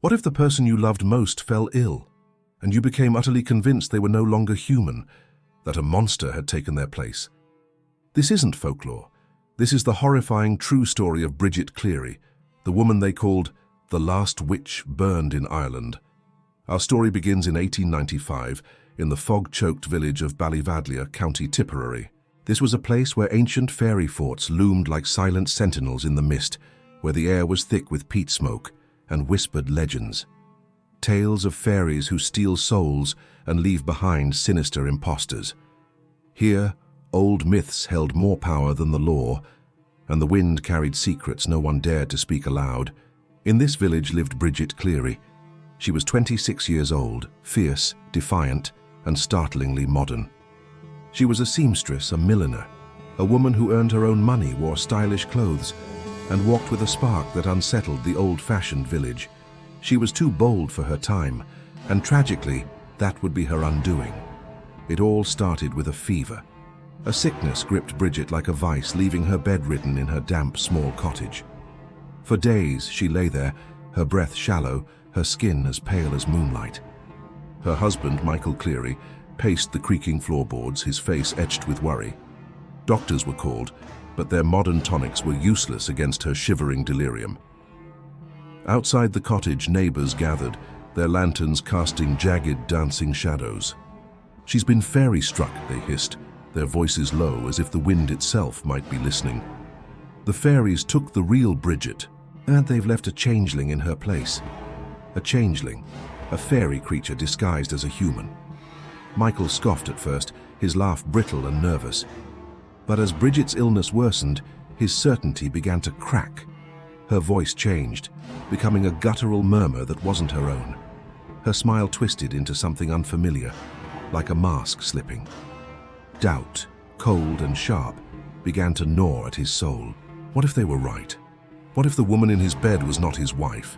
What if the person you loved most fell ill, and you became utterly convinced they were no longer human, that a monster had taken their place? This isn't folklore. This is the horrifying true story of Bridget Cleary, the woman they called the last witch burned in Ireland. Our story begins in 1895 in the fog-choked village of Ballyvadlea, County Tipperary. This was a place where ancient fairy forts loomed like silent sentinels in the mist, where the air was thick with peat smoke and whispered legends. Tales of fairies who steal souls and leave behind sinister imposters. Here, old myths held more power than the law, and the wind carried secrets no one dared to speak aloud. In this village lived Bridget Cleary. She was 26 years old, fierce, defiant, and startlingly modern. She was a seamstress, a milliner, a woman who earned her own money, wore stylish clothes, and walked with a spark that unsettled the old-fashioned village. She was too bold for her time, and tragically, that would be her undoing. It all started with a fever. A sickness gripped Bridget like a vice, leaving her bedridden in her damp, small cottage. For days, she lay there, her breath shallow, her skin as pale as moonlight. Her husband, Michael Cleary, paced the creaking floorboards, his face etched with worry. Doctors were called, but their modern tonics were useless against her shivering delirium. Outside the cottage, neighbors gathered, their lanterns casting jagged, dancing shadows. "She's been fairy-struck," they hissed, their voices low as if the wind itself might be listening. "The fairies took the real Bridget, and they've left a changeling in her place." A changeling, a fairy creature disguised as a human. Michael scoffed at first, his laugh brittle and nervous. But as Bridget's illness worsened, his certainty began to crack. Her voice changed, becoming a guttural murmur that wasn't her own. Her smile twisted into something unfamiliar, like a mask slipping. Doubt, cold and sharp, began to gnaw at his soul. What if they were right? What if the woman in his bed was not his wife?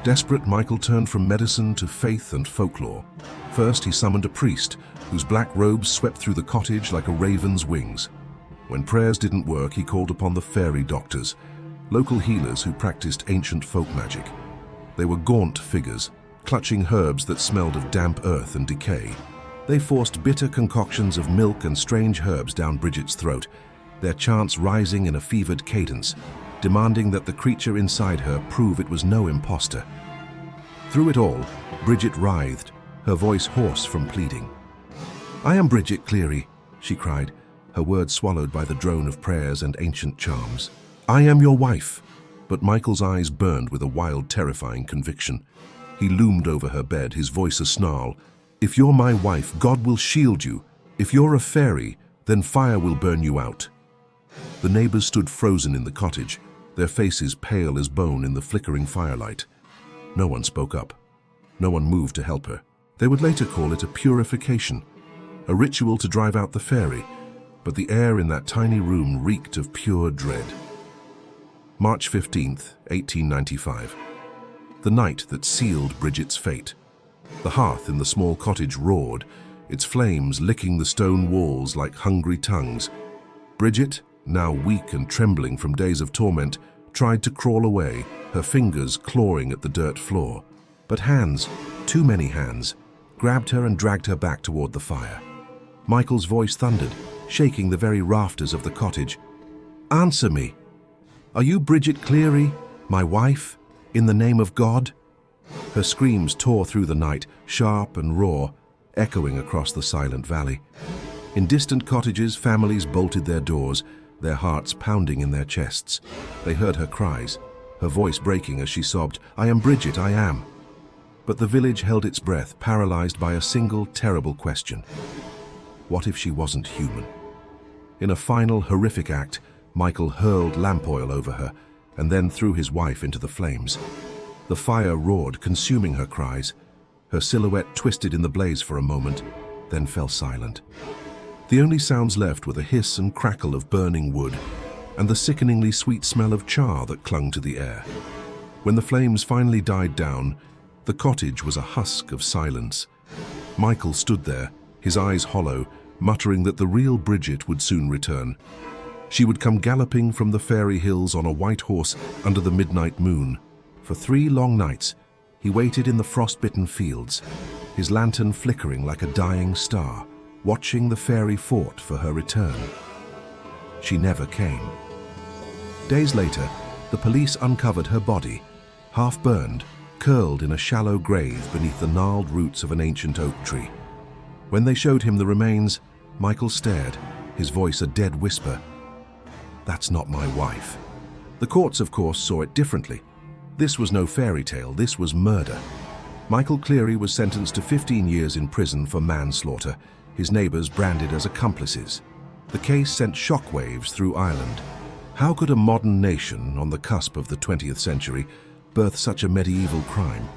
Desperate, Michael turned from medicine to faith and folklore. First, he summoned a priest, whose black robes swept through the cottage like a raven's wings. When prayers didn't work, he called upon the fairy doctors, local healers who practiced ancient folk magic. They were gaunt figures, clutching herbs that smelled of damp earth and decay. They forced bitter concoctions of milk and strange herbs down Bridget's throat, their chants rising in a fevered cadence, demanding that the creature inside her prove it was no imposter. Through it all, Bridget writhed, her voice hoarse from pleading. "I am Bridget Cleary," she cried, her words swallowed by the drone of prayers and ancient charms. "I am your wife." But Michael's eyes burned with a wild, terrifying conviction. He loomed over her bed, his voice a snarl. "If you're my wife, God will shield you. If you're a fairy, then fire will burn you out." The neighbors stood frozen in the cottage, their faces pale as bone in the flickering firelight. No one spoke up. No one moved to help her. They would later call it a purification, a ritual to drive out the fairy, but the air in that tiny room reeked of pure dread. March 15th, 1895. The night that sealed Bridget's fate. The hearth in the small cottage roared, its flames licking the stone walls like hungry tongues. Bridget, now weak and trembling from days of torment, tried to crawl away, her fingers clawing at the dirt floor. But hands, too many hands, grabbed her and dragged her back toward the fire. Michael's voice thundered, shaking the very rafters of the cottage. "Answer me! Are you Bridget Cleary, my wife, in the name of God?" Her screams tore through the night, sharp and raw, echoing across the silent valley. In distant cottages, families bolted their doors, their hearts pounding in their chests. They heard her cries, her voice breaking as she sobbed, "I am Bridget, I am." But the village held its breath, paralyzed by a single terrible question. What if she wasn't human? In a final horrific act, Michael hurled lamp oil over her and then threw his wife into the flames. The fire roared, consuming her cries. Her silhouette twisted in the blaze for a moment, then fell silent. The only sounds left were the hiss and crackle of burning wood and the sickeningly sweet smell of char that clung to the air. When the flames finally died down, the cottage was a husk of silence. Michael stood there, his eyes hollow, muttering that the real Bridget would soon return. She would come galloping from the fairy hills on a white horse under the midnight moon. For 3 long nights, He waited in the frost-bitten fields, his lantern flickering like a dying star, watching the fairy fort for her return. She never came. Days later, the police uncovered her body, half burned, curled in a shallow grave beneath the gnarled roots of an ancient oak tree. When they showed him the remains, Michael stared, his voice a dead whisper. "That's not my wife." The courts, of course, saw it differently. This was no fairy tale, this was murder. Michael Cleary was sentenced to 15 years in prison for manslaughter, his neighbours branded as accomplices. The case sent shockwaves through Ireland. How could a modern nation, on the cusp of the 20th century, birth such a medieval crime?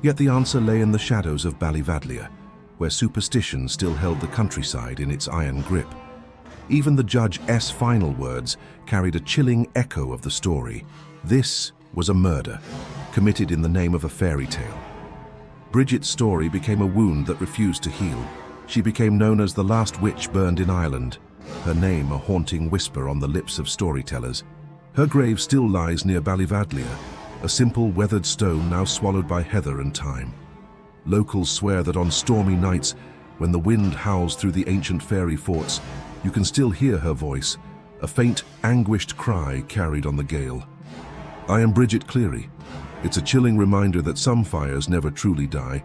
Yet the answer lay in the shadows of Ballyvadlea, where superstition still held the countryside in its iron grip. Even the judge's final words carried a chilling echo of the story. This was a murder, committed in the name of a fairy tale. Bridget's story became a wound that refused to heal. She became known as the last witch burned in Ireland, her name a haunting whisper on the lips of storytellers. Her grave still lies near Ballyvadlea, a simple weathered stone now swallowed by heather and time. Locals swear that on stormy nights, when the wind howls through the ancient fairy forts, you can still hear her voice, a faint, anguished cry carried on the gale. I am Bridget Cleary. It's a chilling reminder that some fires never truly die,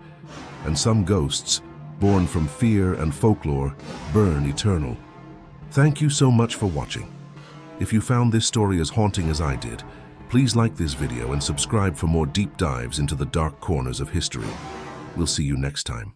and some ghosts, born from fear and folklore, burn eternal. Thank you so much for watching. If you found this story as haunting as I did, please like this video and subscribe for more deep dives into the dark corners of history. We'll see you next time.